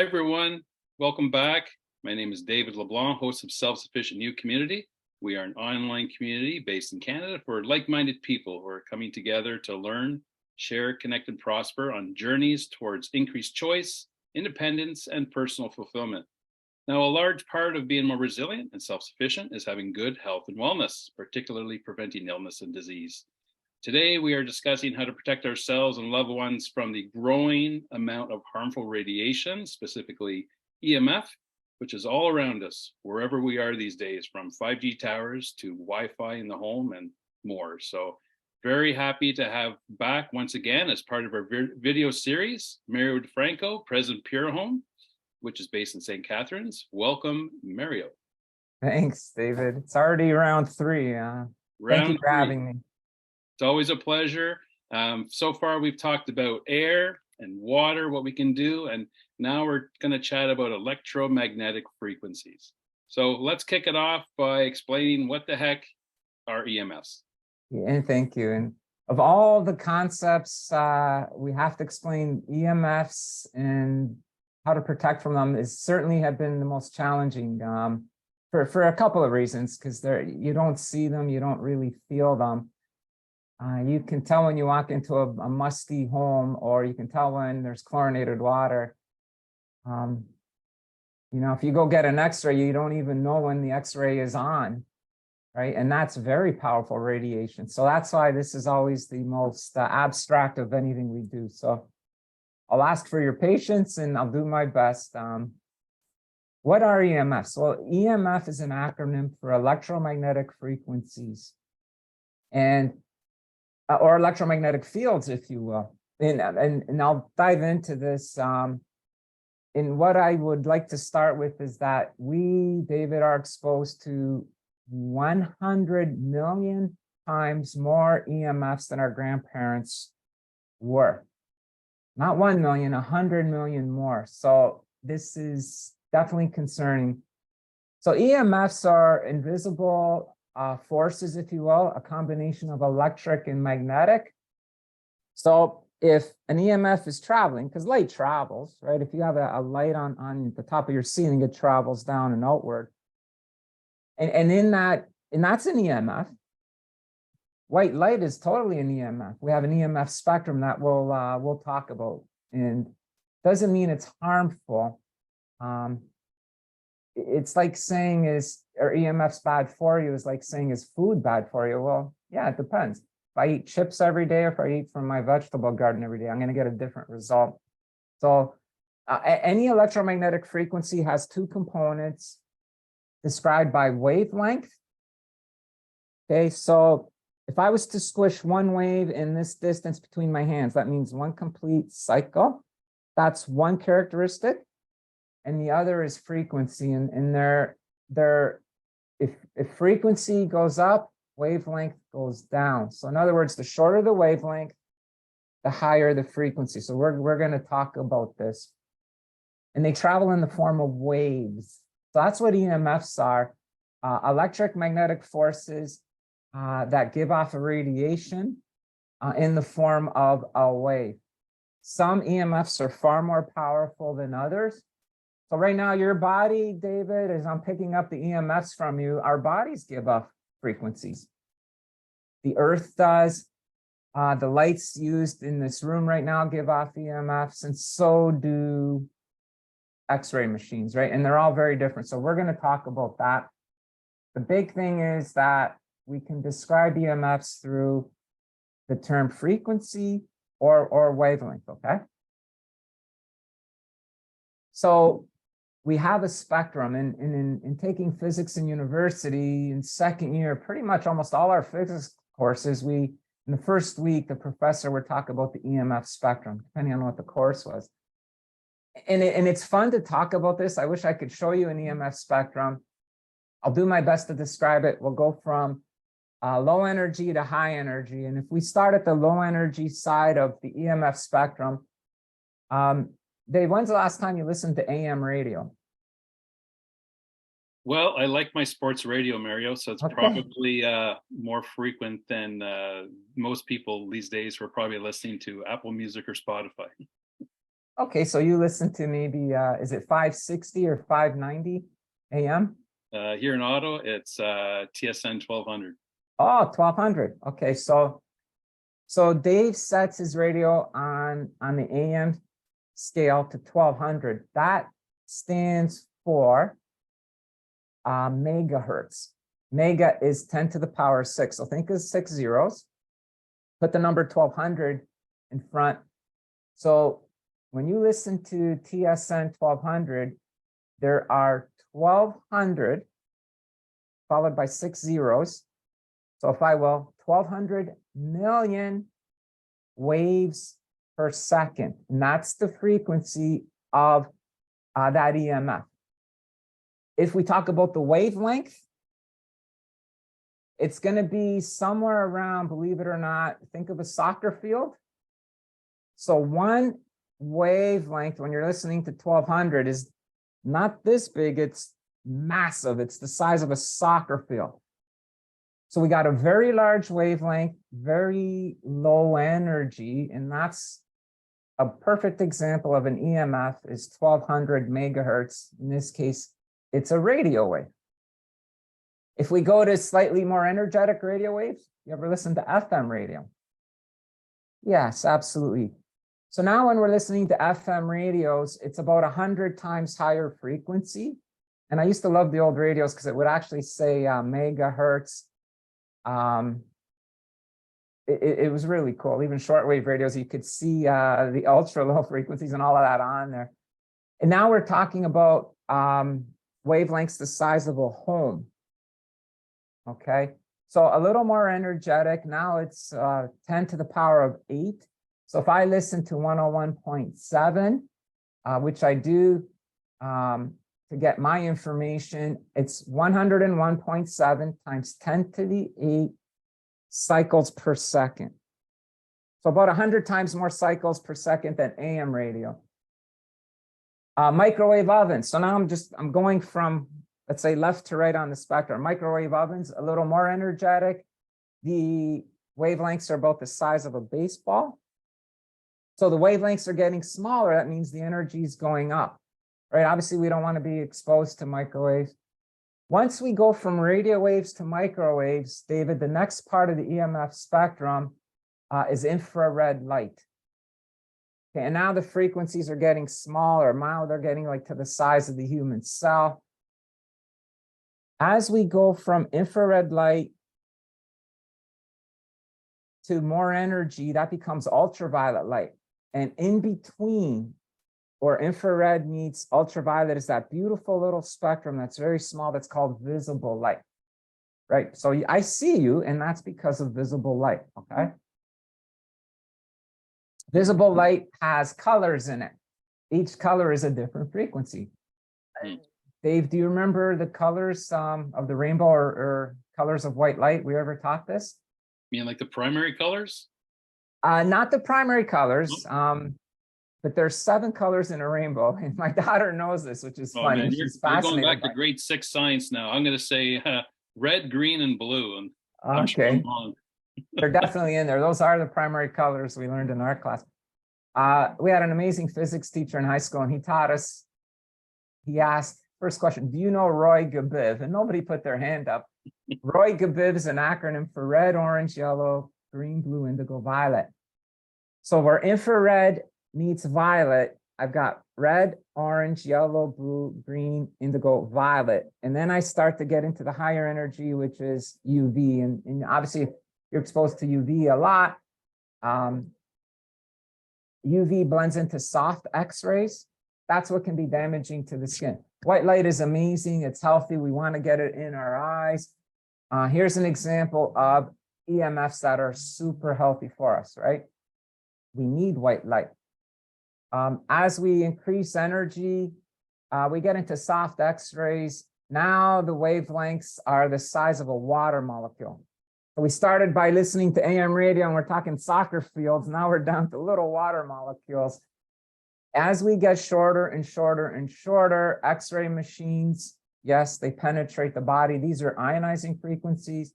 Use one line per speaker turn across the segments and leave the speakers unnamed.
everyone. Welcome back. My name is David LeBlanc, host of Self-Sufficient Youth Community. We are an online community based in Canada for like-minded people who are coming together to learn, share, connect, and prosper on journeys towards increased choice, independence, and personal fulfillment. Now, a large part of being more resilient and self-sufficient is having good health and wellness, particularly preventing illness and disease. Today, we are discussing how to protect ourselves and loved ones from the growing amount of harmful radiation, specifically EMF, which is all around us, wherever we are these days, from 5G towers to Wi-Fi in the home and more. So very happy to have back once again as part of our video series, Mario DiFranco, President Purahome, which is based in St. Catharines. Welcome, Mario.
Thanks, David. It's already round three. Thank you for having me.
It's always a pleasure. So far, we've talked about air and water, what we can do, and now we're going to chat about electromagnetic frequencies. So let's kick it off by explaining what the heck are EMFs.
Yeah, thank you. And of all the concepts, we have to explain EMFs and how to protect from them is certainly have been the most challenging for a couple of reasons, because you don't see them, you don't really feel them. You can tell when you walk into a musty home, or you can tell when there's chlorinated water. If you go get an x-ray, you don't even know when the x-ray is on, right? And that's very powerful radiation. So that's why this is always the most abstract of anything we do. So I'll ask for your patience and I'll do my best. What are EMFs? Well, EMF is an acronym for electromagnetic frequencies. Or electromagnetic fields, if you will. And I'll dive into this. And what I would like to start with is that we, David, are exposed to 100 million times more EMFs than our grandparents were. Not 1 million, 100 million more. So this is definitely concerning. So EMFs are invisible forces, if you will, a combination of electric and magnetic. So if an EMF is traveling, because light travels, right? If you have a light on the top of your ceiling, it travels down and outward. And that's an EMF. White light is totally an EMF. We have an EMF spectrum that we'll talk about, and doesn't mean it's harmful. It's like saying are EMFs bad for you? Is like saying, is food bad for you? Well, yeah, it depends. If I eat chips every day, or if I eat from my vegetable garden every day, I'm going to get a different result. So any electromagnetic frequency has two components described by wavelength. Okay, so if I was to squish one wave in this distance between my hands, that means one complete cycle. That's one characteristic. And the other is frequency. And if frequency goes up, wavelength goes down. So in other words, the shorter the wavelength, the higher the frequency. So we're going to talk about this. And they travel in the form of waves. So that's what EMFs are. Electric magnetic forces that give off a radiation in the form of a wave. Some EMFs are far more powerful than others. So right now, your body, David, as I'm picking up the EMFs from you, our bodies give off frequencies. The earth does. The lights used in this room right now give off EMFs, and so do X-ray machines, right? And they're all very different. So we're going to talk about that. The big thing is that we can describe EMFs through the term frequency or wavelength, okay? So we have a spectrum, and in taking physics in university in second year, pretty much almost all our physics courses, in the first week, the professor would talk about the EMF spectrum, depending on what the course was. And it's fun to talk about this. I wish I could show you an EMF spectrum. I'll do my best to describe it. We'll go from low energy to high energy. And if we start at the low energy side of the EMF spectrum, Dave, when's the last time you listened to AM radio?
Well, I like my sports radio, Mario, so it's probably more frequent than most people these days who are probably listening to Apple Music or Spotify.
Okay, so you listen to maybe, is it 560 or 590 AM?
Here in Ottawa, it's TSN 1200.
Oh, 1200. Okay, so Dave sets his radio on the AM scale to 1200. That stands for megahertz. Mega is 10 to the power 6. So think of 6 zeros. Put the number 1200 in front. So when you listen to TSN 1200, there are 1200 followed by 6 zeros. So if I will, 1200 million waves per second. And that's the frequency of that EMF. If we talk about the wavelength, it's going to be somewhere around, believe it or not, think of a soccer field. So one wavelength when you're listening to 1200 is not this big, it's massive. It's the size of a soccer field. So we got a very large wavelength, very low energy, and that's a perfect example of an EMF is 1200 megahertz. In this case, it's a radio wave. If we go to slightly more energetic radio waves, you ever listen to FM radio? Yes, absolutely. So now when we're listening to FM radios, it's about 100 times higher frequency. And I used to love the old radios because it would actually say megahertz. It was really cool. Even shortwave radios, you could see the ultra low frequencies and all of that on there. And now we're talking about wavelengths the size of a home. Okay, so a little more energetic. Now it's 10 to the power of 8. So if I listen to 101.7, which I do to get my information, it's 101.7 times 10 to the 8 cycles per second. So about 100 times more cycles per second than AM radio. Microwave ovens. So now I'm going from, let's say, left to right on the spectrum. Microwave ovens, a little more energetic. The wavelengths are about the size of a baseball. So the wavelengths are getting smaller. That means the energy is going up, right? Obviously, we don't want to be exposed to microwaves. Once we go from radio waves to microwaves, David, the next part of the EMF spectrum is infrared light. Okay, and now the frequencies are getting smaller. Now they're getting like to the size of the human cell. As we go from infrared light to more energy, that becomes ultraviolet light. And in between, or infrared meets ultraviolet, is that beautiful little spectrum that's very small that's called visible light, right? So I see you, and that's because of visible light, okay? Visible light has colors in it. Each color is a different frequency. Dave, do you remember the colors of the rainbow or colors of white light? We ever taught this?
You mean like the primary colors?
Not the primary colors, but there's 7 colors in a rainbow. And my daughter knows this, which is funny.
Man,
She's
you're going
fascinated
back to grade 6 science now. I'm going to say red, green, and blue. And I'm sure I'm wrong.
They're definitely in there. Those are the primary colors we learned in our class. We had an amazing physics teacher in high school, and he taught us, he asked, first question, do you know Roy Gabiv? And nobody put their hand up. Roy Gabiv is an acronym for red, orange, yellow, green, blue, indigo, violet. So where infrared meets violet, I've got red, orange, yellow, blue, green, indigo, violet. And then I start to get into the higher energy, which is UV. And obviously, if you're exposed to UV a lot, UV blends into soft X-rays. That's what can be damaging to the skin. White light is amazing. It's healthy. We want to get it in our eyes. Here's an example of EMFs that are super healthy for us, right? We need white light. As we increase energy, we get into soft X-rays. Now the wavelengths are the size of a water molecule. So we started by listening to AM radio, and we're talking soccer fields. Now we're down to little water molecules. As we get shorter and shorter and shorter, X-ray machines, yes, they penetrate the body. These are ionizing frequencies,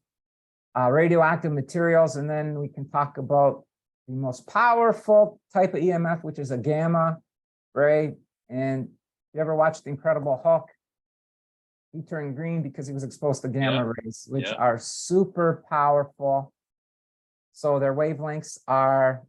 radioactive materials, and then we can talk about the most powerful type of EMF, which is a gamma. right? And you ever watched The Incredible Hulk? He turned green because he was exposed to gamma rays, which are super powerful. So their wavelengths are,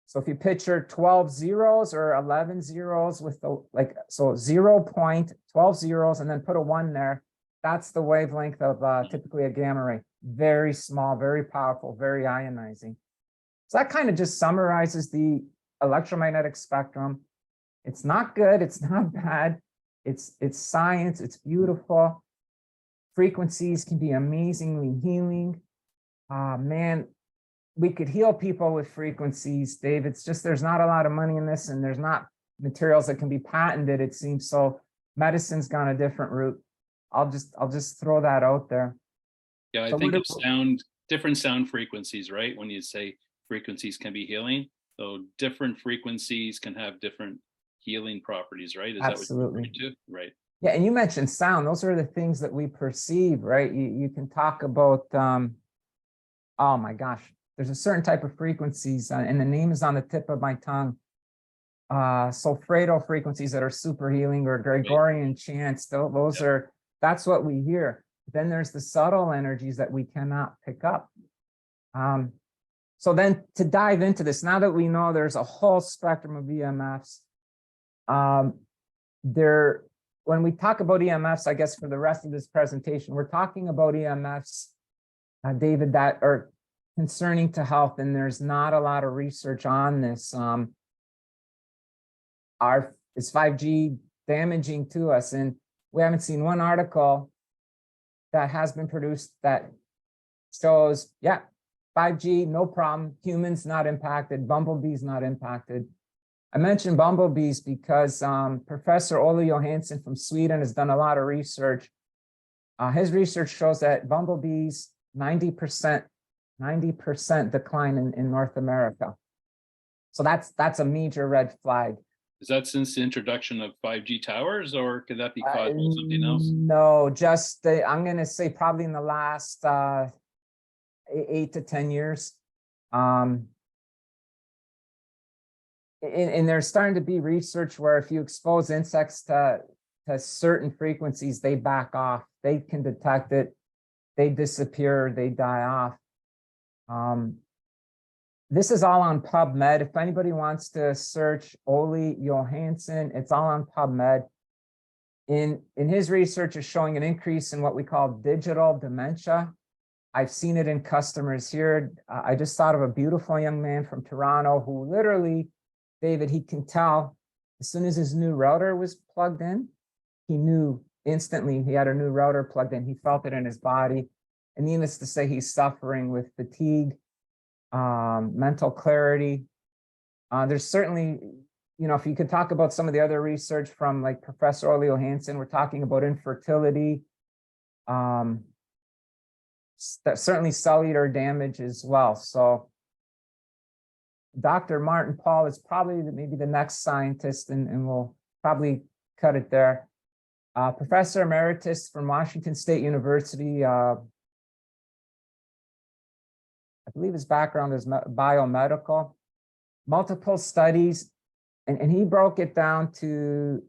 so if you picture 12 zeros or 11 zeros with the, like, so 0.12 zeros and then put a 1 there, that's the wavelength of typically a gamma ray. Very small, very powerful, very ionizing. So that kind of just summarizes the electromagnetic spectrum. It's not good, it's not bad. It's science, it's beautiful. Frequencies can be amazingly healing. Man, we could heal people with frequencies, Dave. It's just there's not a lot of money in this, and there's not materials that can be patented, it seems. So medicine's gone a different route. I'll just throw that out there.
Yeah, I think of different sound frequencies, right? When you say frequencies can be healing, so different frequencies can have different healing properties, right? Is
Absolutely.
that what you're referring to? Right.
Yeah, and you mentioned sound. Those are the things that we perceive, right? You can talk about, oh my gosh, there's a certain type of frequencies, and the name is on the tip of my tongue. Solfredo frequencies that are super healing, or Gregorian chants. Those are, that's what we hear. Then there's the subtle energies that we cannot pick up. So then to dive into this, now that we know there's a whole spectrum of EMFs, when we talk about EMFs, I guess for the rest of this presentation, we're talking about EMFs, David, that are concerning to health, and there's not a lot of research on this. Is 5G damaging to us? And we haven't seen one article that has been produced that shows, yeah, 5G, no problem. Humans not impacted, bumblebees not impacted. I mentioned bumblebees because Professor Olle Johansson from Sweden has done a lot of research. His research shows that bumblebees, 90% decline in North America. So that's a major red flag.
Is that since the introduction of 5G towers, or could that be caused by something else?
No, just I'm going to say probably in the last 8 to 10 years. And there's starting to be research where if you expose insects to certain frequencies, they back off. They can detect it. They disappear. They die off. This is all on PubMed. If anybody wants to search Olle Johansson, it's all on PubMed. In his research is showing an increase in what we call digital dementia. I've seen it in customers here. I just thought of a beautiful young man from Toronto who literally, David, he can tell as soon as his new router was plugged in, he knew instantly he had a new router plugged in. He felt it in his body. And needless to say, he's suffering with fatigue, mental clarity. There's certainly, you know, if you could talk about some of the other research from like Professor Olle Johansson, we're talking about infertility, certainly cellular damage as well. So Dr. Martin Paul is probably maybe the next scientist, and we'll probably cut it there. Professor Emeritus from Washington State University, I believe his background is biomedical, multiple studies, and he broke it down to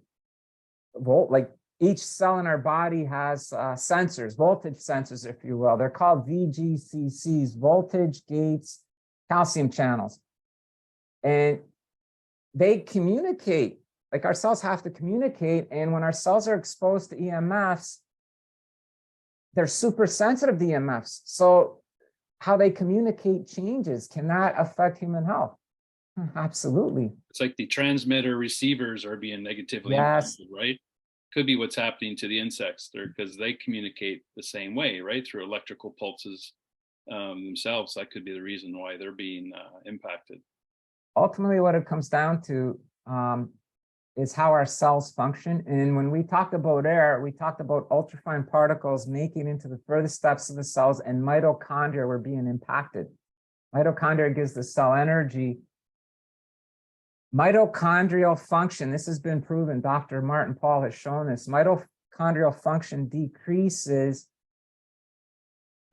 like each cell in our body has sensors, voltage sensors, if you will. They're called VGCCs, voltage gates, calcium channels. And they communicate, like our cells have to communicate. And when our cells are exposed to EMFs, they're super sensitive to EMFs. So how they communicate changes. Can that affect human health? Absolutely.
It's like the transmitter receivers are being negatively impacted, right? Could be what's happening to the insects there, because they communicate the same way, right? Through electrical pulses themselves. That could be the reason why they're being impacted.
Ultimately, what it comes down to is how our cells function. And when we talked about air, we talked about ultrafine particles making into the furthest steps of the cells, and mitochondria were being impacted. Mitochondria gives the cell energy. Mitochondrial function, this has been proven, Dr. Martin Paul has shown this, mitochondrial function decreases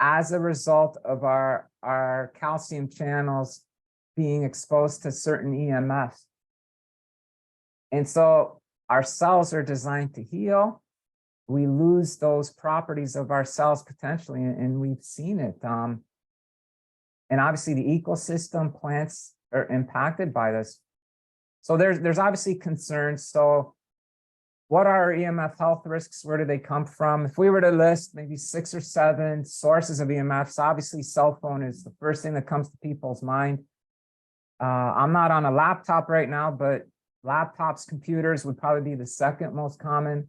as a result of our calcium channels being exposed to certain EMFs. And so our cells are designed to heal. We lose those properties of our cells potentially, and we've seen it. And obviously the ecosystem, plants are impacted by this. So there's obviously concerns. So what are EMF health risks? Where do they come from? If we were to list maybe 6 or 7 sources of EMFs, obviously cell phone is the first thing that comes to people's mind. I'm not on a laptop right now, but laptops, computers would probably be the second most common.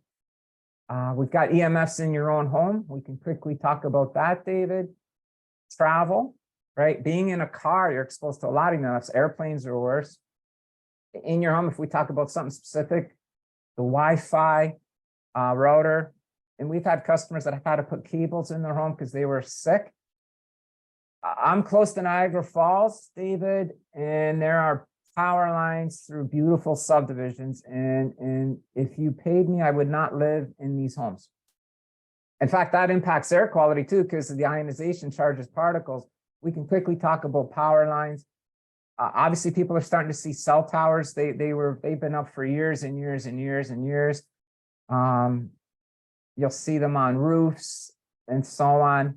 We've got EMFs in your own home. We can quickly talk about that, David. Travel, right? Being in a car, you're exposed to a lot of EMFs. Airplanes are worse. In your home, if we talk about something specific, the Wi-Fi router, and we've had customers that have had to put cables in their home because they were sick. I'm close to Niagara Falls, David, and there are power lines through beautiful subdivisions. And if you paid me, I would not live in these homes. In fact, that impacts air quality too, because of the ionization charges particles. We can quickly talk about power lines. Obviously, people are starting to see cell towers. They've been up for years and years and years and years. You'll see them on roofs and so on.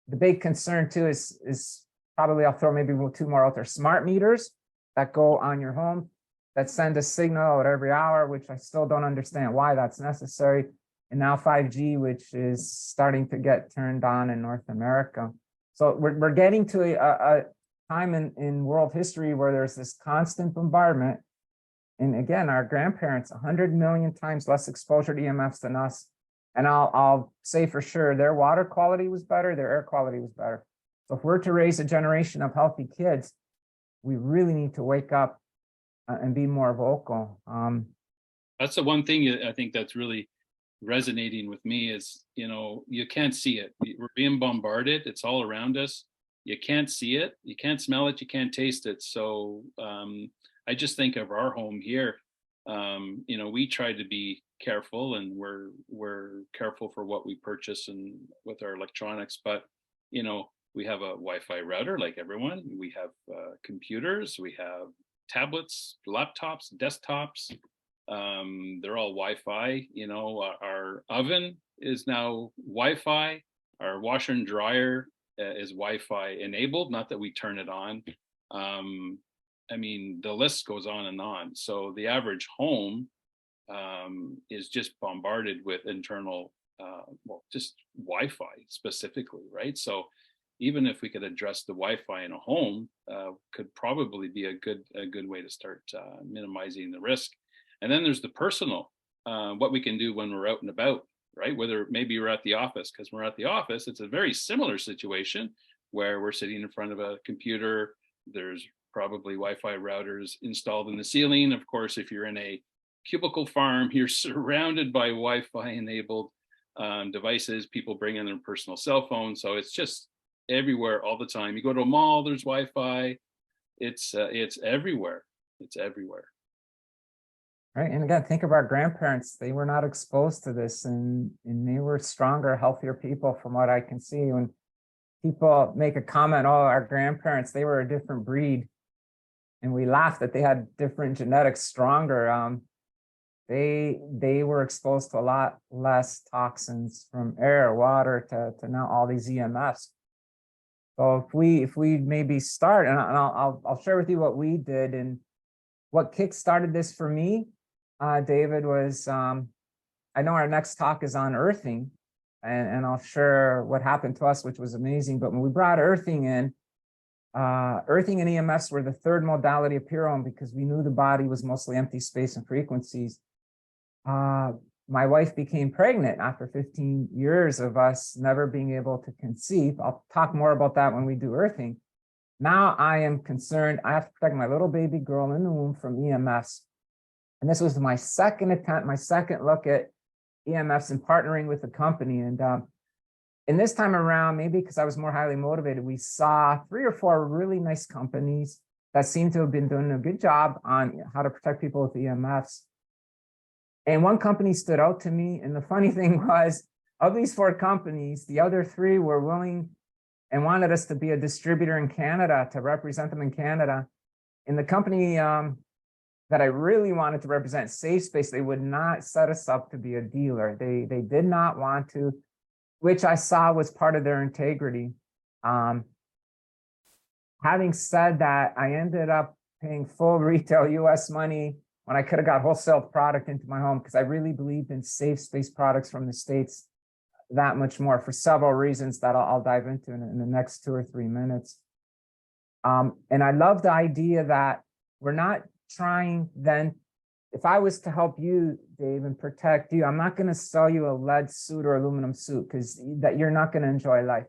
The big concern too is probably, I'll throw maybe 2 more out there, smart meters that go on your home that send a signal at every hour, which I still don't understand why that's necessary. And now 5G, which is starting to get turned on in North America. So we're getting to a time in world history where there's this constant bombardment. And again, our grandparents, 100 million times less exposure to EMFs than us. And I'll say for sure, their water quality was better, their air quality was better. So if we're to raise a generation of healthy kids, we really need to wake up and be more vocal.
That's the one thing I think that's really resonating with me is, you can't see it. We're being bombarded. It's all around us. You can't see it. You can't smell it. You can't taste it. So I just think of our home here. We try to be careful, and we're careful for what we purchase and with our electronics. But we have a Wi-Fi router like everyone. We have computers. We have tablets, laptops, desktops. They're all Wi-Fi. Our oven is now Wi-Fi. Our washer and dryer is Wi-Fi enabled. Not that we turn it on. The list goes on and on. So the average home is just bombarded with internal, just Wi-Fi specifically, right? So even if we could address the Wi-Fi in a home, could probably be a good way to start minimizing the risk. And then there's the personal, what we can do when we're out and about, right? Whether maybe we're at the office, because we're at the office, it's a very similar situation where we're sitting in front of a computer. There's probably Wi-Fi routers installed in the ceiling. Of course, if you're in a cubicle farm, you're surrounded by Wi-Fi enabled devices. People bring in their personal cell phones. So it's just everywhere all the time. You go to a mall, there's Wi-Fi. It's everywhere. It's everywhere.
Right. And again, think of our grandparents. They were not exposed to this, and they were stronger, healthier people from what I can see. When people make a comment, oh, our grandparents, they were a different breed, and we laugh that they had different genetics, stronger. They were exposed to a lot less toxins from air, water to now all these EMFs. So if we maybe start, and I'll share with you what we did and what kick-started this for me, David, was I know our next talk is on earthing, and I'll share what happened to us, which was amazing. But when we brought earthing in, earthing and EMFs were the third modality of Purahome because we knew the body was mostly empty space and frequencies. My wife became pregnant after 15 years of us never being able to conceive. I'll talk more about that when we do earthing. Now I am concerned. I have to protect my little baby girl in the womb from EMFs. And this was my second attempt, my second look at EMFs and partnering with the company. And this time around, maybe because I was more highly motivated, we saw 3 or 4 really nice companies that seemed to have been doing a good job on how to protect people with EMFs. And one company stood out to me. And the funny thing was, of these 4 companies, the other 3 were willing and wanted us to be a distributor in Canada, to represent them in Canada. And the company that I really wanted to represent, Safe Space, they would not set us up to be a dealer. They did not want to, which I saw was part of their integrity. Having said that, I ended up paying full retail US money when I could have got wholesale product into my home, because I really believed in Safe Space products from the States that much more, for several reasons that I'll dive into in the next 2 or 3 minutes. And I love the idea that we're not trying then, if I was to help you, Dave, and protect you, I'm not going to sell you a lead suit or aluminum suit, because that you're not going to enjoy life.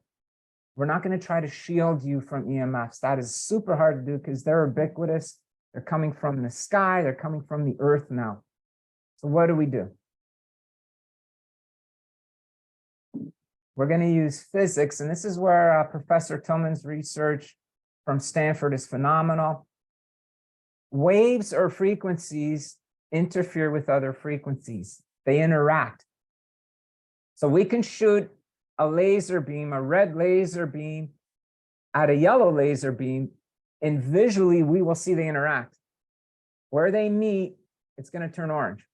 We're not going to try to shield you from EMFs. That is super hard to do because they're ubiquitous. They're coming from the sky. They're coming from the earth now. So what do? We're going to use physics. And this is where Professor Tillman's research from Stanford is phenomenal. Waves or frequencies interfere with other frequencies. They interact. So we can shoot a laser beam, a red laser beam, at a yellow laser beam, and visually we will see they interact. Where they meet, it's going to turn orange.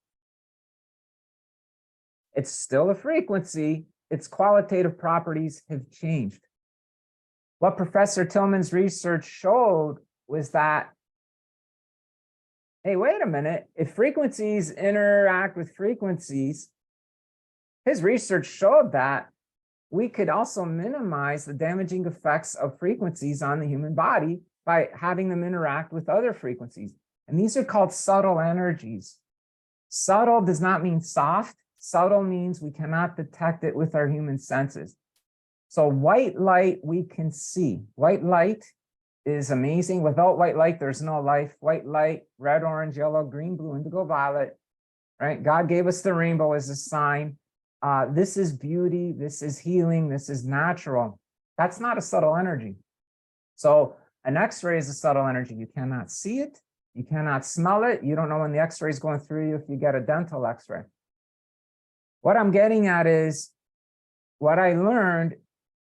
It's still a frequency. Its qualitative properties have changed. What Professor Tillman's research showed was that, hey, wait a minute, if frequencies interact with frequencies, his research showed that we could also minimize the damaging effects of frequencies on the human body by having them interact with other frequencies. And these are called subtle energies. Subtle does not mean soft. Subtle means we cannot detect it with our human senses. So white light we can see. White light is amazing. Without white light, there's no life. White light, red, orange, yellow, green, blue, indigo, violet, right? God gave us the rainbow as a sign. This is beauty. This is healing. This is natural. That's not a subtle energy. So an X-ray is a subtle energy. You cannot see it. You cannot smell it. You don't know when the X-ray is going through you if you get a dental X-ray. What I'm getting at is what I learned,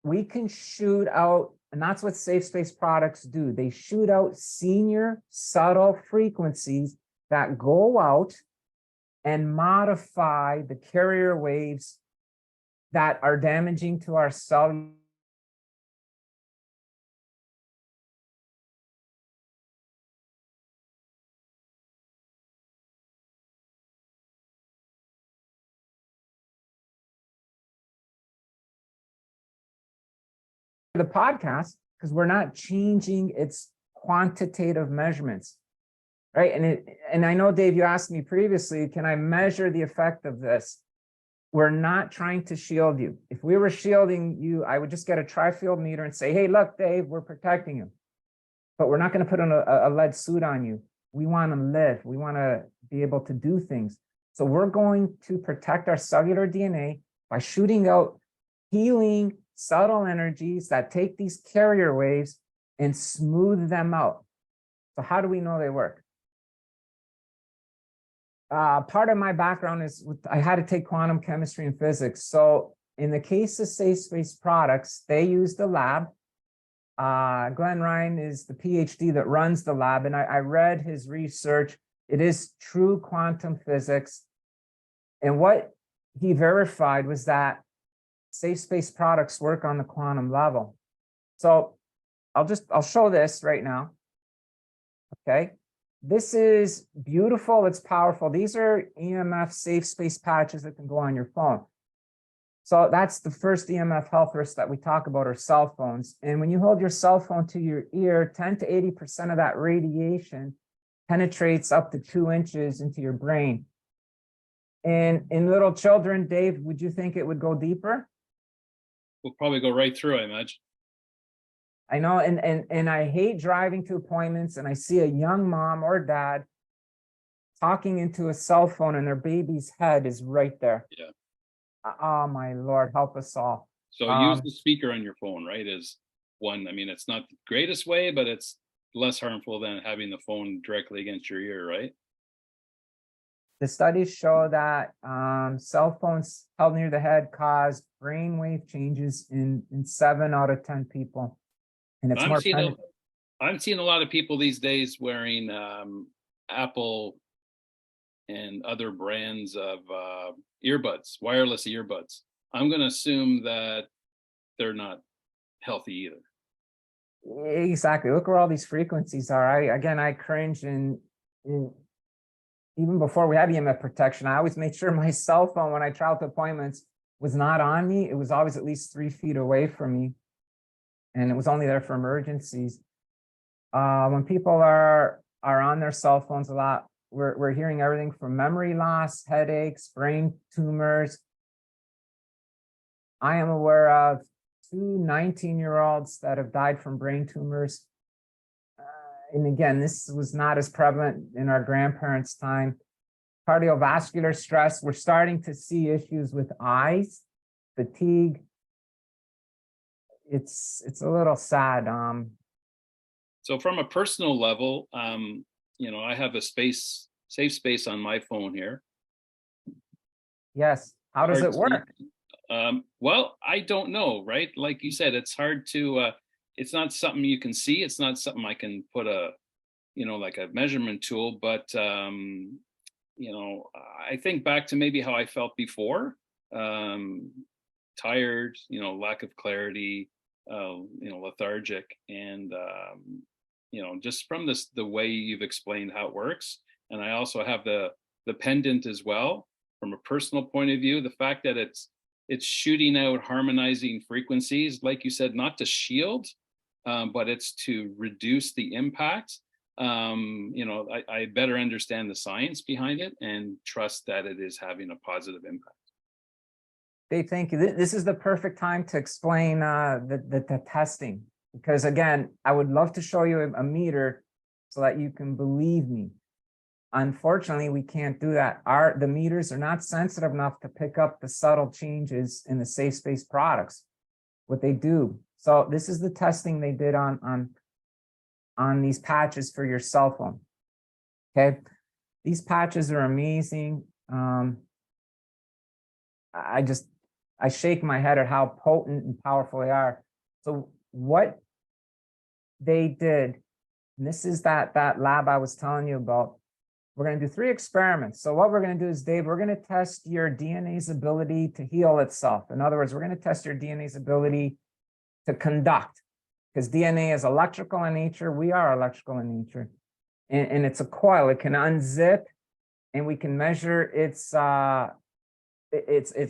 we can shoot out, and that's what Safe Space products do. They shoot out senior subtle frequencies that go out and modify the carrier waves that are damaging to our cellular. The podcast, because we're not changing its quantitative measurements, right? And I know, Dave, you asked me previously, can I measure the effect of this? We're not trying to shield you. If we were shielding you, I would just get a tri-field meter and say, hey, look, Dave, we're protecting you. But we're not going to put on a lead suit on you. We want to live. We want to be able to do things. So we're going to protect our cellular DNA by shooting out healing subtle energies that take these carrier waves and smooth them out. So how do we know they work? Part of my background is I had to take quantum chemistry and physics. So in the case of Safe Space products, they use the lab. Glenn Ryan is the PhD that runs the lab, and I read his research. It is true quantum physics. And what he verified was that Safe Space products work on the quantum level. So I'll show this right now. Okay. This is beautiful. It's powerful. These are EMF Safe Space patches that can go on your phone. So that's the first EMF health risk that we talk about, are cell phones. And when you hold your cell phone to your ear, 10 to 80% of that radiation penetrates up to 2 inches into your brain. And in little children, Dave, would you think it would go deeper?
We'll probably go right through, I imagine.
I know, and I hate driving to appointments and I see a young mom or dad talking into a cell phone and their baby's head is right there.
Yeah.
Oh my Lord, help us all.
So use the speaker on your phone, right? Is one. I mean, it's not the greatest way, but it's less harmful than having the phone directly against your ear, right?
The studies show that cell phones held near the head cause brainwave changes in 7 out of 10 people. And it's
I'm seeing a lot of people these days wearing Apple and other brands of earbuds, wireless earbuds, I'm going to assume that they're not healthy either.
Exactly. Look where all these frequencies are. I cringe, and even before we had EMF protection, I always made sure my cell phone, when I traveled to appointments, was not on me. It was always at least 3 feet away from me, and it was only there for emergencies. When people are on their cell phones a lot, we're hearing everything from memory loss, headaches, brain tumors. I am aware of 2 19-year-olds that have died from brain tumors. And again, this was not as prevalent in our grandparents' time. Cardiovascular stress, we're starting to see issues with eyes, fatigue. It's a little sad.
So from a personal level, I have a safe space on my phone here.
Yes. How does it work?
Well, I don't know, right? Like you said, it's hard to, it's not something you can see. It's not something I can put like a measurement tool, but, I think back to maybe how I felt before, tired, lack of clarity, lethargic, and, just from the way you've explained how it works. And I also have the pendant as well. From a personal point of view, the fact that it's shooting out harmonizing frequencies, like you said, not to shield, but it's to reduce the impact. I better understand the science behind it and trust that it is having a positive impact.
Dave, thank you. This is the perfect time to explain the testing, because again, I would love to show you a meter so that you can believe me. Unfortunately, we can't do that. The meters are not sensitive enough to pick up the subtle changes in the safe space products, what they do. So this is the testing they did on these patches for your cell phone. Okay, these patches are amazing. I shake my head at how potent and powerful they are. So what they did, and this is that lab I was telling you about. We're going to do 3 experiments. So what we're going to do is, Dave, we're going to test your DNA's ability to heal itself. In other words, we're going to test your DNA's ability to conduct, because DNA is electrical in nature. We are electrical in nature. And it's a coil. It can unzip, and we can measure its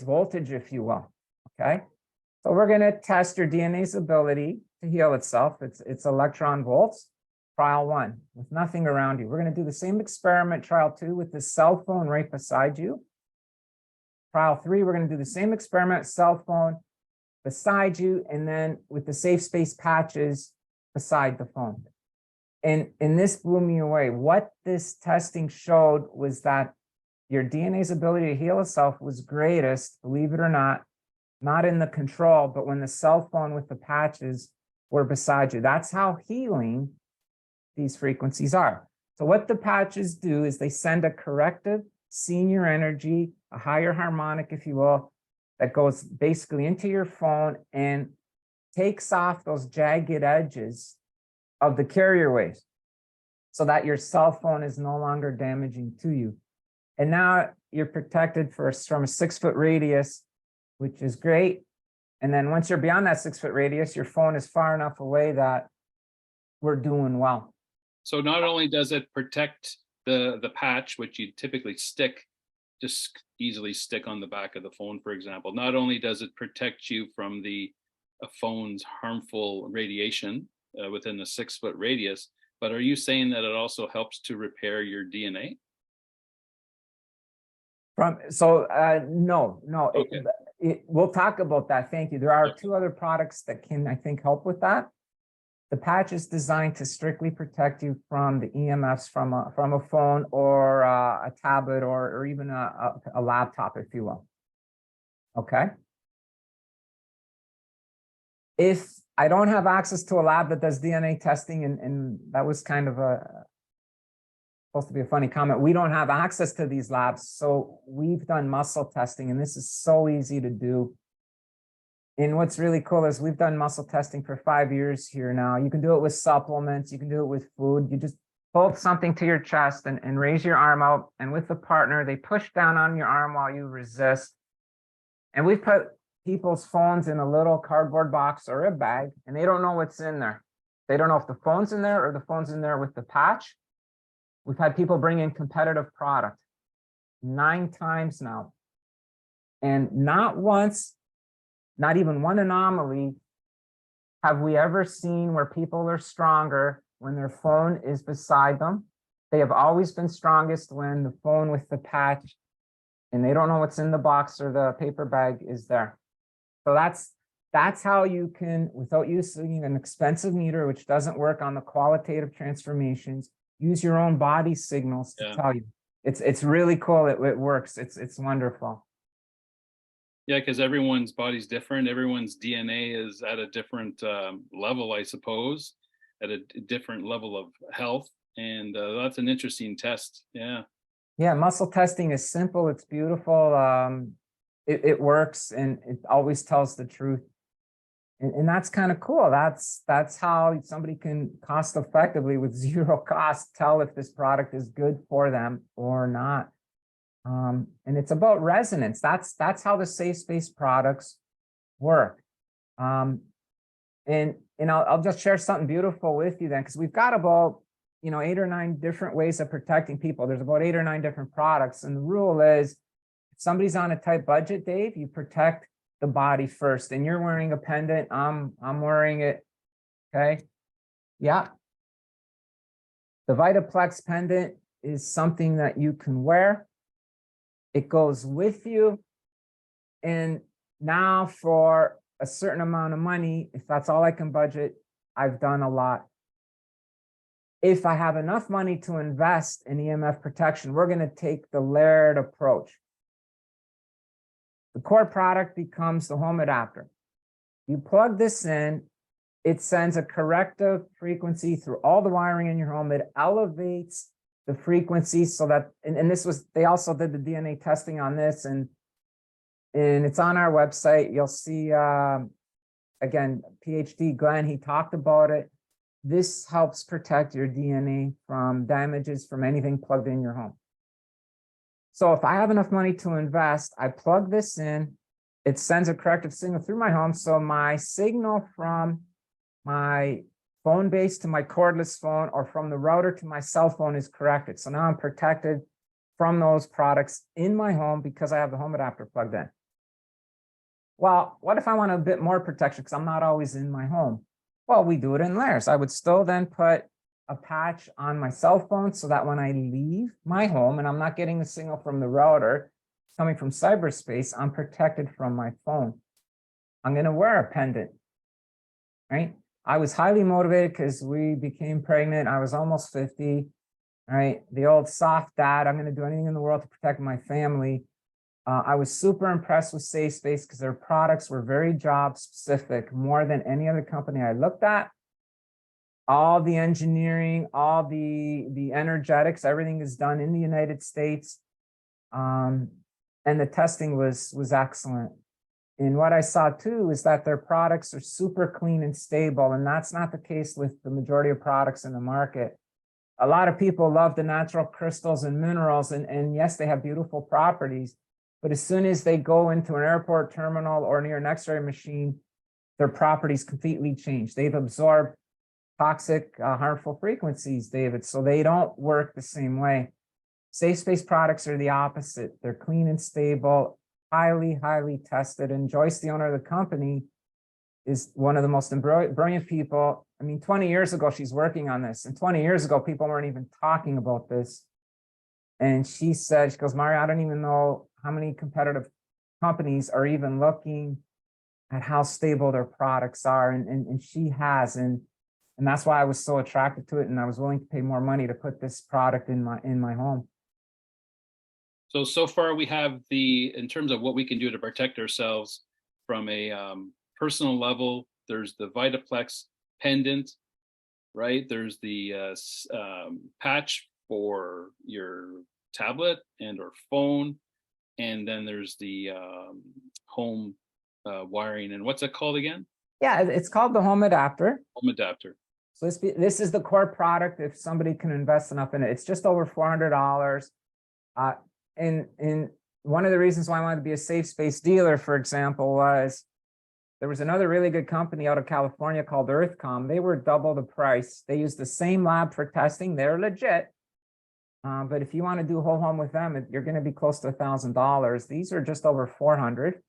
voltage, if you will. Okay. So we're going to test your DNA's ability to heal itself. It's electron volts. Trial 1, with nothing around you. We're going to do the same experiment, trial 2, with the cell phone right beside you. Trial 3, we're going to do the same experiment, cell phone beside you, and then with the safe space patches beside the phone. And this blew me away. What this testing showed was that your DNA's ability to heal itself was greatest, believe it or not in the control, but when the cell phone with the patches were beside you. That's how healing these frequencies are. So what the patches do is they send a corrective senior energy, a higher harmonic, if you will, that goes basically into your phone and takes off those jagged edges of the carrier waves so that your cell phone is no longer damaging to you. And now you're protected from a 6-foot radius, which is great. And then once you're beyond that 6-foot radius, your phone is far enough away that we're doing well.
So not only does it protect the patch, which you typically just easily stick on the back of the phone, for example, not only does it protect you from the phone's harmful radiation within the 6-foot radius, but are you saying that it also helps to repair your DNA?
No.
Okay.
We'll talk about that. Thank you. There are 2 other products that can, I think, help with that. The patch is designed to strictly protect you from the EMFs from a phone or a tablet or even a laptop, if you will. Okay. If I don't have access to a lab that does DNA testing, and that was kind of supposed to be a funny comment, we don't have access to these labs. So we've done muscle testing, and this is so easy to do. And what's really cool is we've done muscle testing for 5 years here now. You can do it with supplements. You can do it with food. You just hold something to your chest and raise your arm out. And with the partner, they push down on your arm while you resist. And we put people's phones in a little cardboard box or a bag, and they don't know what's in there. They don't know if the phone's in there or the phone's in there with the patch. We've had people bring in competitive product 9 times now. And not once, not even one anomaly, have we ever seen where people are stronger when their phone is beside them. They have always been strongest when the phone with the patch and they don't know what's in the box or the paper bag is there. So that's how you can, without using an expensive meter, which doesn't work on the qualitative transformations, use your own body signals to tell you. It's really cool. It works. It's wonderful.
Yeah, because everyone's body's different. Everyone's DNA is at a different level, I suppose, at a different level of health. And that's an interesting test. Yeah.
Yeah, muscle testing is simple. It's beautiful. It works and it always tells the truth. And that's kind of cool. That's how somebody can cost effectively with zero cost tell if this product is good for them or not. And it's about resonance. That's how the safe space products work. And I'll just share something beautiful with you then, because we've got about 8 or 9 different ways of protecting people. There's about 8 or 9 different products, and the rule is if somebody's on a tight budget, Dave, you protect the body first. And you're wearing a pendant. I'm wearing it. Okay. Yeah. The Vitaplex pendant is something that you can wear. It goes with you. And now for a certain amount of money, if that's all I can budget, I've done a lot. If I have enough money to invest in EMF protection, we're going to take the layered approach. The core product becomes the home adapter. You plug this in, it sends a corrective frequency through all the wiring in your home. It elevates the frequency so that, and this was, they also did the DNA testing on this, and it's on our website. You'll see, again, PhD Glenn, he talked about it. This helps protect your DNA from damages from anything plugged in your home. So if I have enough money to invest, I plug this in, it sends a corrective signal through my home. So my signal from my phone base to my cordless phone or from the router to my cell phone is corrected. So now I'm protected from those products in my home because I have the home adapter plugged in. Well, what if I want a bit more protection because I'm not always in my home? Well, we do it in layers. I would still then put a patch on my cell phone so that when I leave my home and I'm not getting the signal from the router coming from cyberspace, I'm protected from my phone. I'm going to wear a pendant, right? I was highly motivated because we became pregnant. I was almost 50, right? The old soft dad, I'm going to do anything in the world to protect my family. I was super impressed with Safe Space because their products were very job specific, more than any other company I looked at. All the engineering, all the energetics, everything is done in the United States. And the testing was excellent. And what I saw too is that their products are super clean and stable. And that's not the case with the majority of products in the market. A lot of people love the natural crystals and minerals. And yes, they have beautiful properties. But as soon as they go into an airport terminal or near an X-ray machine, their properties completely change. They've absorbed toxic, harmful frequencies, David, so they don't work the same way. Safe Space products are the opposite. They're clean and stable, highly, highly tested. And Joyce, the owner of the company, is one of the most brilliant people. I mean, 20 years ago, she's working on this. And 20 years ago, people weren't even talking about this. And she said, she goes, Mario, I don't even know how many competitive companies are even looking at how stable their products are. And she has. And that's why I was so attracted to it. And I was willing to pay more money to put this product in my home.
So far we have in terms of what we can do to protect ourselves from a personal level, there's the Vitaplex pendant, right? There's the patch for your tablet and or phone. And then there's the home wiring. And what's it called again?
Yeah, it's called the home adapter.
Home adapter.
So this is the core product. If somebody can invest enough in it, it's just over $400. And one of the reasons why I wanted to be a safe space dealer, for example, was there was another really good company out of California called EarthCom. They were double the price. They use the same lab for testing. They're legit. But if you want to do whole home with them, you're going to be close to $1,000. These are just over 400.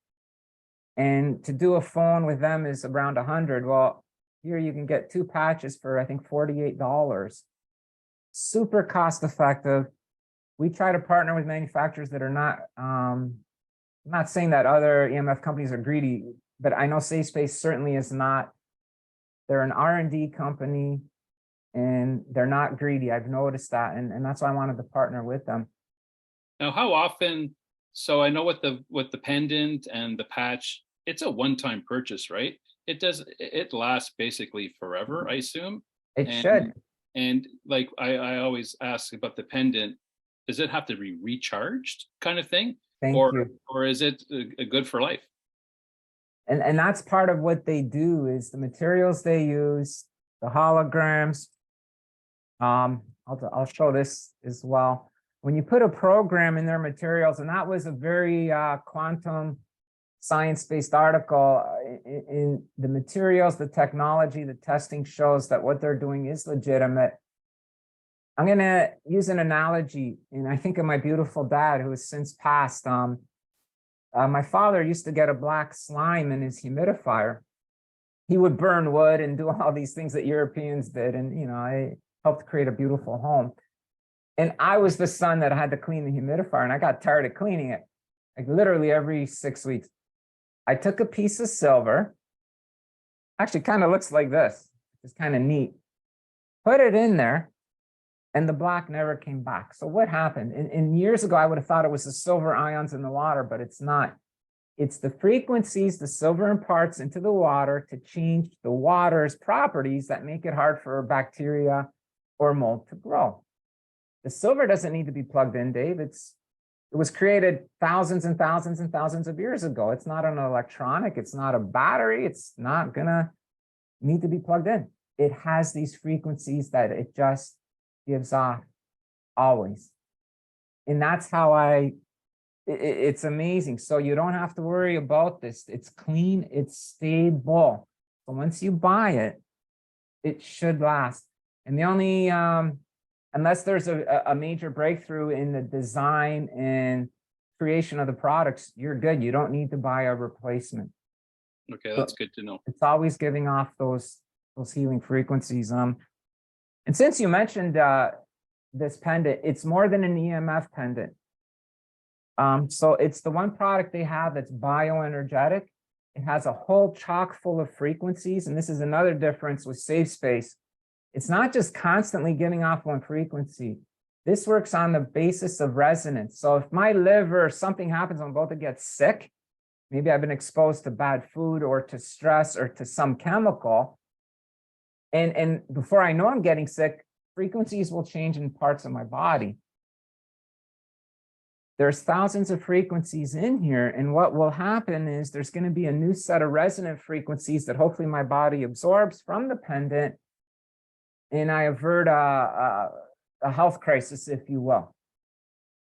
And to do a phone with them is around 100. Well, here you can get 2 patches for, I think, $48. Super cost effective. We try to partner with manufacturers that are not, I'm not saying that other EMF companies are greedy, but I know Safe Space certainly is not. They're an R&D company and they're not greedy. I've noticed that. And that's why I wanted to partner with them.
Now, how often, so I know with the pendant and the patch, it's a one-time purchase, right? It lasts basically forever, I assume.
It should.
And like I always ask about the pendant, does it have to be recharged kind of thing?
Thank you.
Or is it good for life?
And that's part of what they do is the materials they use, the holograms. I'll show this as well. When you put a program in their materials, and that was a very quantum science-based article, in the materials, the technology, the testing shows that what they're doing is legitimate. I'm going to use an analogy, and I think of my beautiful dad who has since passed. My father used to get a black slime in his humidifier. He would burn wood and do all these things that Europeans did. And, you know, I helped create a beautiful home. And I was the son that had to clean the humidifier, and I got tired of cleaning it, like literally every 6 weeks. I took a piece of silver, actually kind of looks like this. It's kind of neat. Put it in there, and the black never came back. So what happened? And years ago, I would have thought it was the silver ions in the water, but it's not. It's the frequencies the silver imparts into the water to change the water's properties that make it hard for bacteria or mold to grow. The silver doesn't need to be plugged in, Dave. It was created thousands and thousands and thousands of years ago. It's not an electronic. It's not a battery. It's not going to need to be plugged in. It has these frequencies that it just gives off always. And that's how it's amazing. So you don't have to worry about this. It's clean. It's stable. So once you buy it, it should last. And the only, unless there's a major breakthrough in the design and creation of the products, you're good. You don't need to buy a replacement.
Okay, that's good to know.
It's always giving off those healing frequencies. And since you mentioned this pendant, it's more than an EMF pendant. So it's the one product they have that's bioenergetic. It has a whole chock full of frequencies. And this is another difference with Safe Space. It's not just constantly giving off one frequency. This works on the basis of resonance. So if my liver, something happens, I'm about to get sick, maybe I've been exposed to bad food or to stress or to some chemical, and before I know I'm getting sick, frequencies will change in parts of my body. There's thousands of frequencies in here, and what will happen is there's going to be a new set of resonant frequencies that hopefully my body absorbs from the pendant, and I avert a health crisis, if you will.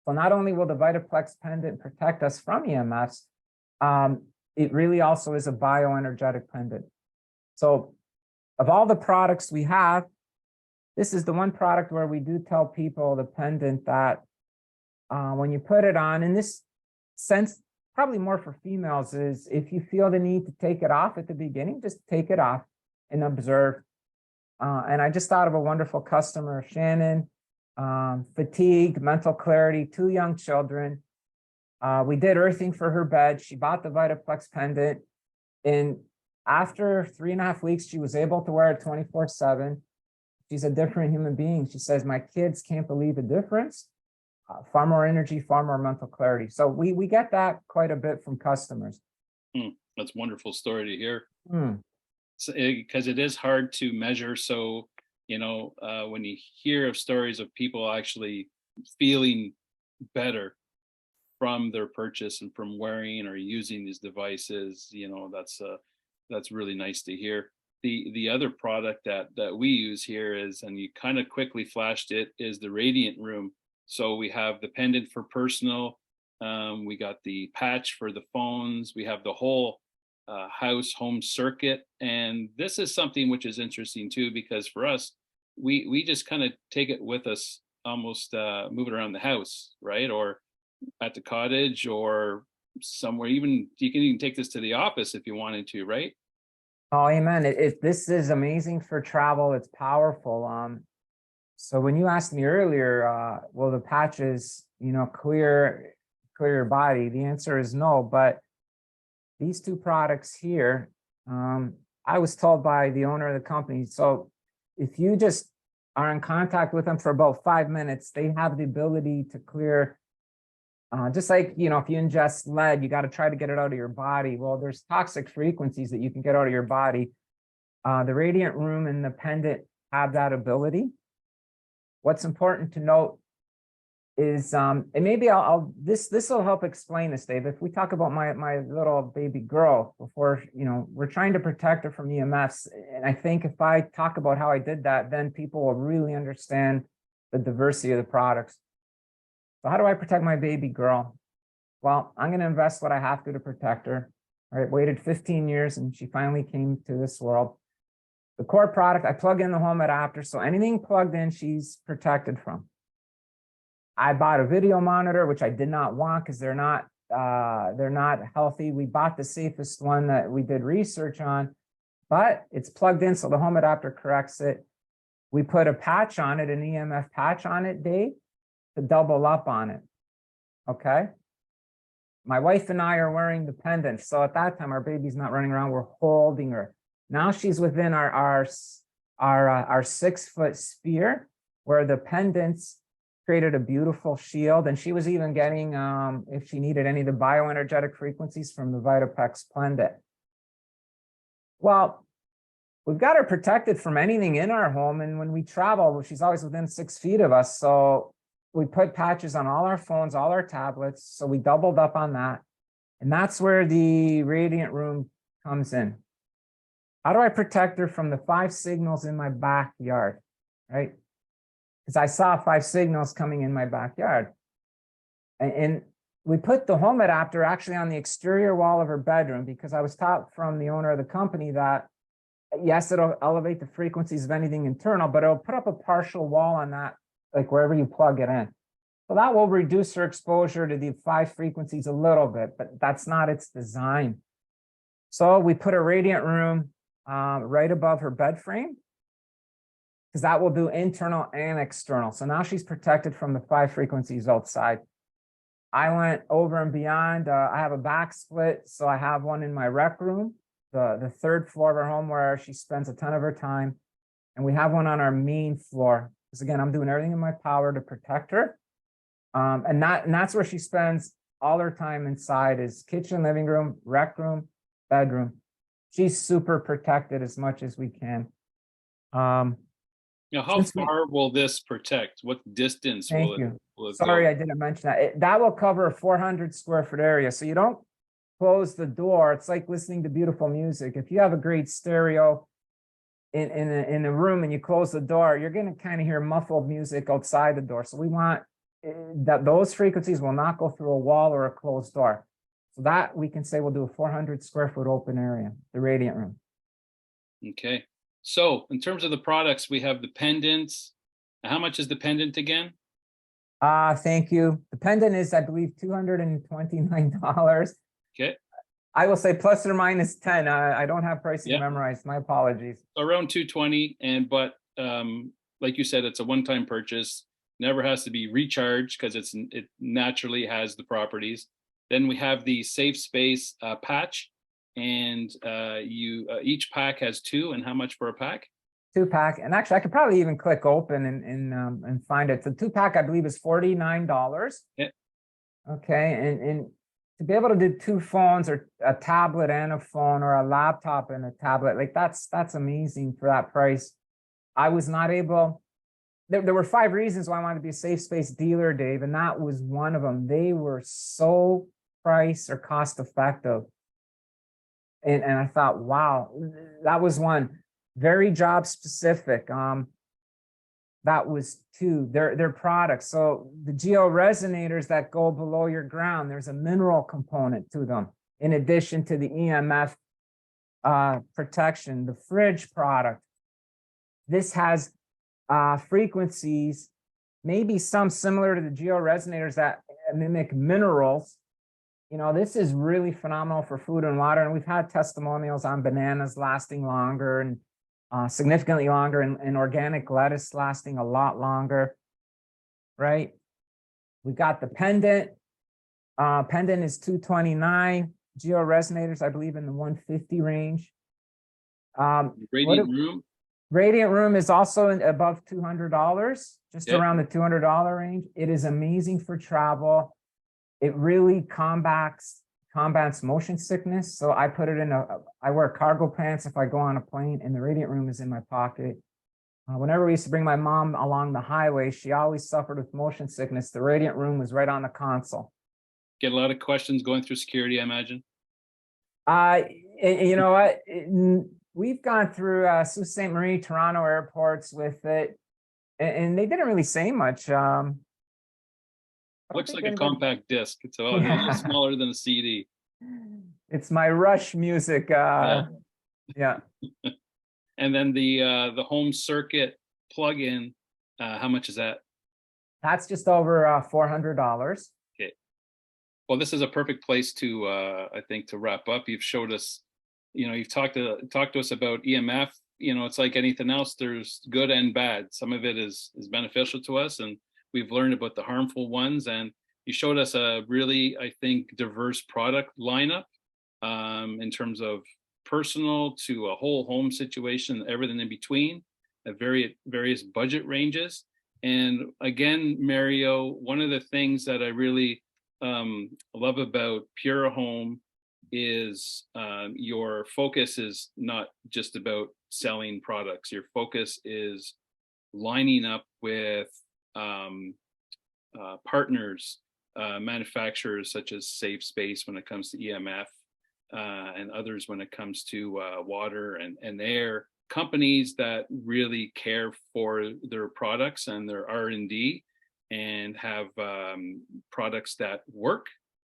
So not only will the Vitaplex pendant protect us from EMFs, it really also is a bioenergetic pendant. So of all the products we have, this is the one product where we do tell people, the pendant, that when you put it on, in this sense, probably more for females, is if you feel the need to take it off at the beginning, just take it off and observe. And I just thought of a wonderful customer, Shannon, fatigue, mental clarity, 2 young children. We did earthing for her bed. She bought the Vitaplex pendant. And after 3.5 weeks, she was able to wear it 24/7. She's a different human being. She says, my kids can't believe the difference. Far more energy, far more mental clarity. So we get that quite a bit from customers.
That's a wonderful story to hear. Because it is hard to measure. So, you know, when you hear of stories of people actually feeling better from their purchase and from wearing or using these devices, you know, that's really nice to hear. the other product that we use here is, and you kind of quickly flashed it, is the radiant room. So we have the pendant for personal, we got the patch for the phones, we have the whole home circuit. And this is something which is interesting too, because for us, we just kind of take it with us, almost move it around the house, right? Or at the cottage or somewhere. Even you can even take this to the office if you wanted to, right?
Oh, amen. This is amazing for travel. It's powerful. So when you asked me earlier, will the patches, clear your body? The answer is no. But these two products here, I was told by the owner of the company. So if you just are in contact with them for about 5 minutes, they have the ability to clear. Just like, if you ingest lead, you got to try to get it out of your body. Well, there's toxic frequencies that you can get out of your body. The radiant room and the pendant have that ability. What's important to note is, and maybe this will help explain this, Dave. If we talk about my little baby girl before, we're trying to protect her from EMFs. And I think if I talk about how I did that, then people will really understand the diversity of the products. So how do I protect my baby girl? Well, I'm going to invest what I have to protect her. All right, waited 15 years and she finally came to this world. The core product, I plug in the home adapter, so anything plugged in, she's protected from. I bought a video monitor, which I did not want because they're not healthy. We bought the safest one that we did research on, but it's plugged in, so the home adapter corrects it. We put a patch on it, an EMF patch on it, Dave, to double up on it. Okay. My wife and I are wearing the pendant. So at that time, our baby's not running around. We're holding her. Now she's within our 6-foot sphere where the pendants created a beautiful shield. And she was even getting, if she needed any of the bioenergetic frequencies from the Vitapex pendant. Well, we've got her protected from anything in our home. And when we travel, she's always within 6 feet of us. So we put patches on all our phones, all our tablets. So we doubled up on that. And that's where the radiant room comes in. How do I protect her from the 5 signals in my backyard, right? Because I saw 5 signals coming in my backyard. And we put the home adapter actually on the exterior wall of her bedroom because I was taught from the owner of the company that, yes, it'll elevate the frequencies of anything internal, but it'll put up a partial wall on that, like wherever you plug it in. So that will reduce her exposure to the 5 frequencies a little bit, but that's not its design. So we put a radiant room right above her bed frame because that will do internal and external. So now she's protected from the 5 frequencies outside. I went over and beyond. I have a back split, so I have one in my rec room, the 3rd floor of our home where she spends a ton of her time. And we have one on our main floor. Because again, I'm doing everything in my power to protect her. And that's where she spends all her time inside is kitchen, living room, rec room, bedroom. She's super protected as much as we can.
Now, how far will this protect? What distance will it
Sorry,
go?
I didn't mention that. That will cover a 400 square foot area. So you don't close the door. It's like listening to beautiful music. If you have a great stereo in a room and you close the door, you're going to kind of hear muffled music outside the door. So we want that those frequencies will not go through a wall or a closed door. So that we can say we'll do a 400 square foot open area, the radiant room.
Okay. So in terms of the products, we have the pendants. How much is the pendant again?
Thank you. The pendant is, I believe, $229.
Okay.
I will say plus or minus 10. I don't have pricing memorized. My apologies.
Around 220, but like you said, it's a one-time purchase. Never has to be recharged because it naturally has the properties. Then we have the safe space patch, and each pack has 2. And how much for a pack?
2-pack, and actually I could probably even click open and find it. The 2-pack I believe is $49.
Yeah.
Okay, and to be able to do 2 phones or a tablet and a phone or a laptop and a tablet, like that's amazing for that price. I was not able. There were 5 reasons why I wanted to be a safe space dealer, Dave, and that was one of them. They were so price or cost effective. And I thought, wow, that was one. very job specific. That was two, their products. So the georesonators that go below your ground, there's a mineral component to them, in addition to the EMF protection. The fridge product, this has frequencies, maybe some similar to the georesonators that mimic minerals. You know, this is really phenomenal for food and water. And we've had testimonials on bananas lasting longer and significantly longer, and organic lettuce lasting a lot longer, right? We got the pendant. Pendant is $229. Georesonators, I believe, in the 150 range.
Radiant room.
Radiant room is also above $200, just around the $200 range. It is amazing for travel. It really combats motion sickness. So I put it in I wear cargo pants if I go on a plane, and the radiant room is in my pocket. Whenever we used to bring my mom along the highway, she always suffered with motion sickness. The radiant room was right on the console.
Get a lot of questions going through security, I imagine.
You know what? We've gone through Sault Ste. Marie, Toronto airports with it, and they didn't really say much.
Looks like a compact disc. It's a little smaller than a CD.
It's my Rush music. Yeah.
And then the home circuit plug-in, how much is that?
That's just over $400.
Okay. Well, this is a perfect place to I think to wrap up. You've showed us, you know, you've talked to us about EMF. You know, it's like anything else. There's good and bad. Some of it is beneficial to us, and we've learned about the harmful ones. And you showed us a really, I think, diverse product lineup in terms of personal to a whole home situation, everything in between, at various budget ranges. And again, Mario, one of the things that I really love about Purahome is your focus is not just about selling products. Your focus is lining up with partners, manufacturers such as Safe Space when it comes to EMF, and others when it comes to water and air, companies that really care for their products and their R&D, and have products that work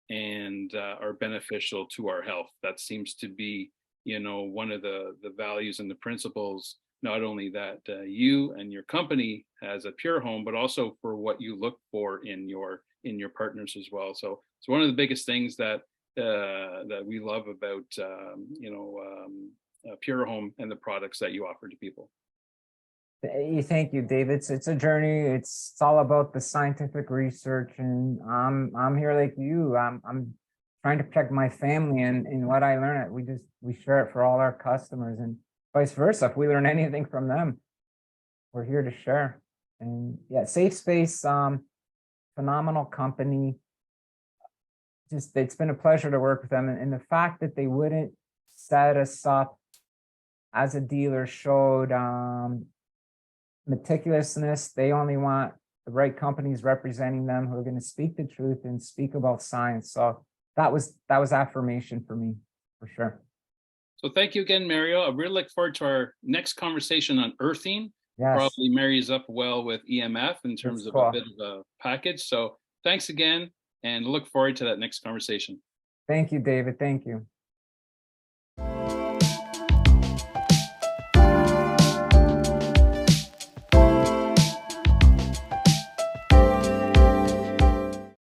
and are beneficial to our health. That seems to be, you know, one of the values and the principles, not only that you and your company has a Purahome, but also for what you look for in your partners as well. So it's one of the biggest things that we love about Purahome and the products that you offer to people.
Thank you, David. It's a journey. It's all about the scientific research, and I'm here like you. I'm trying to protect my family and what I learn. We share it for all our customers, and vice versa. If we learn anything from them, we're here to share. And yeah, Safe Space, phenomenal company. Just, it's been a pleasure to work with them, and the fact that they wouldn't set us up as a dealer showed meticulousness. They only want the right companies representing them who are going to speak the truth and speak about science. So that was affirmation for me, for sure.
So thank you again, Mario. I really look forward to our next conversation on earthing.
Yes.
Probably marries up well with EMF in terms
That's
of
cool.
a bit of a package. So thanks again, and look forward to that next conversation.
Thank you, David. Thank you.